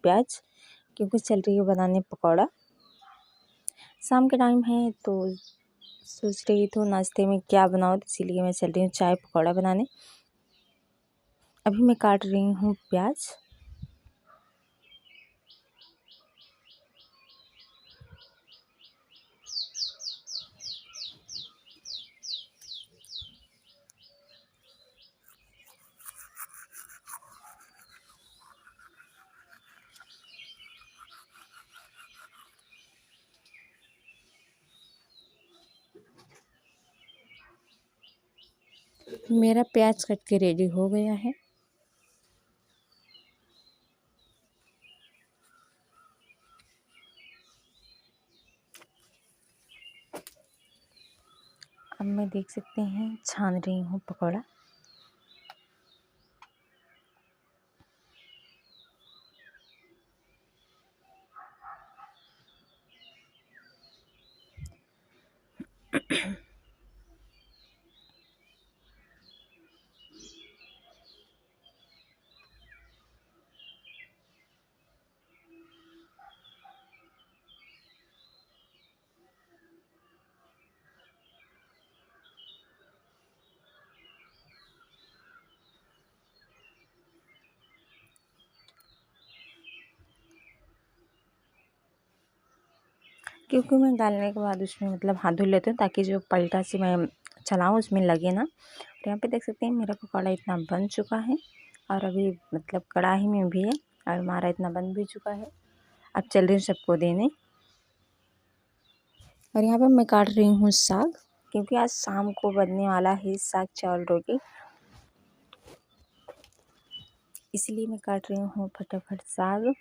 प्याज, क्योंकि चल रही है बनाने पकौड़ा। शाम के टाइम है तो सोच रही थी नाश्ते में क्या बनाऊँ, तो इसीलिए मैं चल रही हूँ चाय पकौड़ा बनाने। अभी मैं काट रही हूँ प्याज। मेरा प्याज कट के रेडी हो गया है। अब मैं देख सकते हैं छान रही हूँ पकौड़ा। क्योंकि मैं डालने के बाद उसमें मतलब हाथ धुल लेती हूँ ताकि जो पलटा से मैं चलाऊँ उसमें लगे ना। और यहाँ पे देख सकते हैं मेरा पकौड़ा इतना बन चुका है और अभी मतलब कढ़ाई में भी है और हमारा इतना बन भी चुका है। अब चल रही हूँ सबको देने। और यहाँ पर मैं काट रही हूँ साग, क्योंकि आज शाम को बनने वाला है साग चावल रोटी, इसलिए मैं काट रही हूँ फटाफट साग।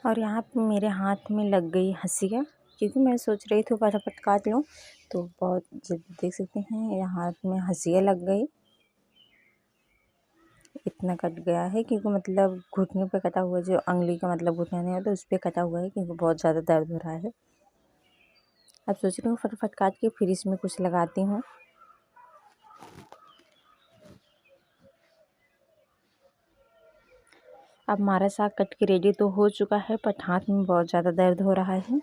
और यहाँ पे मेरे हाथ में लग गई हंसिया, क्योंकि मैं सोच रही थी फटाफट काट लूँ, तो बहुत जल्दी देख सकते हैं मेरे हाथ में हंसिया लग गई। इतना कट गया है क्योंकि मतलब घुटने पे कटा हुआ, जो अंगली का मतलब घुटना नहीं होता उस पर कटा हुआ है, क्योंकि बहुत ज़्यादा दर्द हो रहा है। अब सोच रही हूँ फटाफट काट के फिर इसमें कुछ लगाती हूँ। अब हमारा साग कट के रेडी तो हो चुका है, बट हाथ में बहुत ज़्यादा दर्द हो रहा है।